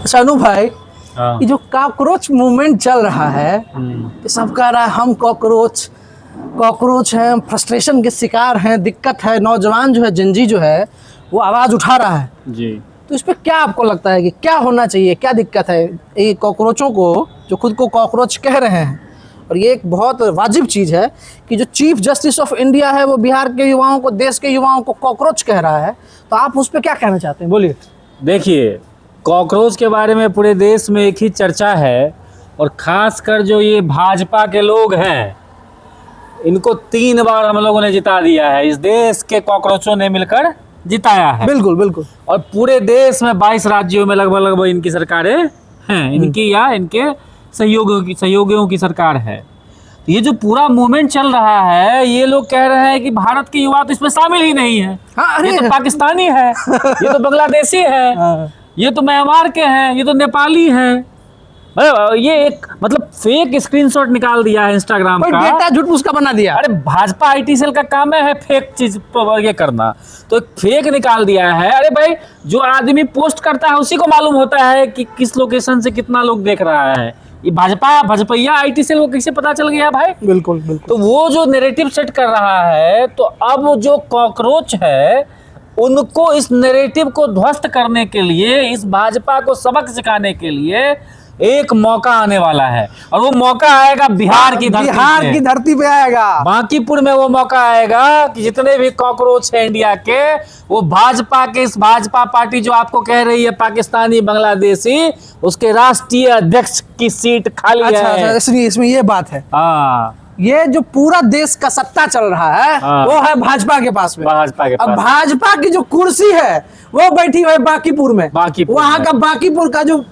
शानू भाई, हाँ। ये जो कॉकरोच मूवमेंट चल रहा है, ये सब कह रहा है हम कॉकरोच हैं, फ्रस्ट्रेशन के शिकार हैं, दिक्कत है, नौजवान जो है, जंजी जो है वो आवाज़ उठा रहा है जी। तो इस पर क्या आपको लगता है कि क्या होना चाहिए, क्या दिक्कत है ये कॉकरोचों को जो खुद को कॉकरोच कह रहे हैं? और ये एक बहुत वाजिब चीज़ है कि जो चीफ जस्टिस ऑफ इंडिया है वो बिहार के युवाओं को, देश के युवाओं को कॉकरोच कह रहा है, तो आप उस पर क्या कहना चाहते हैं, बोलिए। देखिए, कॉकरोच के बारे में पूरे देश में एक ही चर्चा है, और ख़ासकर जो ये भाजपा के लोग हैं, इनको 3 बार हम लोगों ने जिता दिया है। इस देश के कॉकरोचों ने मिलकर जिताया है। बिल्कुल बिल्कुल। और पूरे देश में 22 राज्यों में लगभग इनकी सरकारें हैं, इनकी या इनके सहयोगियों की सरकार है। तो ये जो पूरा मूवमेंट चल रहा है, ये लोग कह रहे हैं कि भारत के युवा तो इसमें शामिल ही नहीं है। हाँ, ये तो पाकिस्तानी है, ये तो बांग्लादेशी है, ये तो म्यांमार के हैं, ये तो नेपाली हैं। ये एक मतलब फेक स्क्रीनशॉट निकाल दिया है इंस्टाग्राम का, डेटा झूठ उसका बना दिया। अरे भाजपा IT सेल का काम है फेक चीज ये करना, तो एक फेक निकाल दिया है। अरे भाई, जो आदमी पोस्ट करता है उसी को मालूम होता है कि किस लोकेशन से कितना लोग देख रहा है। ये भाजपा IT सेल को कैसे पता चल गया भाई? बिल्कुल बिल्कुल। तो वो जो नैरेटिव सेट कर रहा है, तो अब जो कॉकरोच है उनको इस नैरेटिव को ध्वस्त करने के लिए, इस भाजपा को सबक सिखाने के लिए एक मौका आने वाला है, और वो मौका आएगा बिहार की धरती पे आएगा। बांकीपुर में वो मौका आएगा कि जितने भी कॉकरोच हैं इंडिया के, वो भाजपा के, इस भाजपा पार्टी जो आपको कह रही है पाकिस्तानी बांग्लादेशी, उसके राष्ट्रीय अध्यक्ष की सीट खाली है। अच्छा, इसमें ये बात है। हाँ, ये जो पूरा देश का सत्ता चल रहा है, वो है भाजपा के पास में। भाजपा के पास। अब भाजपा की जो कुर्सी है वो बैठी हुई है बांकीपुर में। वहाँ का बांकीपुर का जो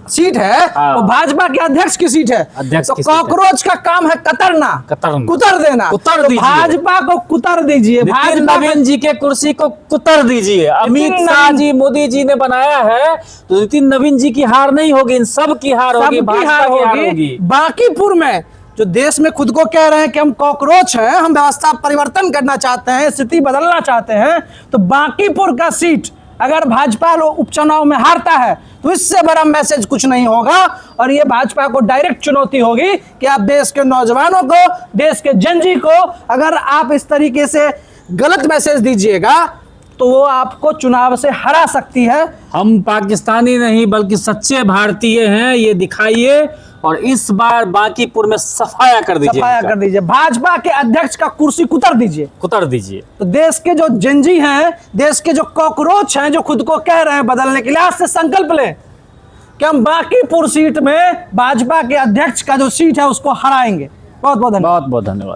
सीट है वो भाजपा के अध्यक्ष की सीट है। तो कॉकरोच का काम है कतरना, कुतर देना। तो भाजपा को कुतर दीजिए, नवीन जी के कुर्सी को कुतर दीजिए। अमित शाह जी, मोदी जी ने बनाया है, तो नितिन नवीन जी की हार नहीं होगी, इन सब की हार होगी, भाजपा की हार होगी। बांकीपुर में जो देश में खुद को कह रहे हैं कि हम कॉकरोच हैं, हम व्यवस्था परिवर्तन करना चाहते हैं, स्थिति बदलना चाहते हैं, तो बांकीपुर का सीट अगर भाजपा उपचुनाव में हारता है तो इससे बड़ा मैसेज कुछ नहीं होगा। और ये भाजपा को डायरेक्ट चुनौती होगी कि आप देश के नौजवानों को, देश के जनजी को अगर आप इस तरीके से गलत मैसेज दीजिएगा तो वो आपको चुनाव से हरा सकती है। हम पाकिस्तानी नहीं बल्कि सच्चे भारतीय हैं, ये दिखाइए, और इस बार बांकीपुर में सफाया कर दीजिए। भाजपा के अध्यक्ष का कुर्सी कुतर दीजिए। तो देश के जो जंजी हैं, देश के जो कॉकरोच हैं, जो खुद को कह रहे हैं बदलने के लिए, आज से संकल्प लें कि हम बांकीपुर सीट में भाजपा के अध्यक्ष का जो सीट है उसको हराएंगे। बहुत बहुत धन्यवाद।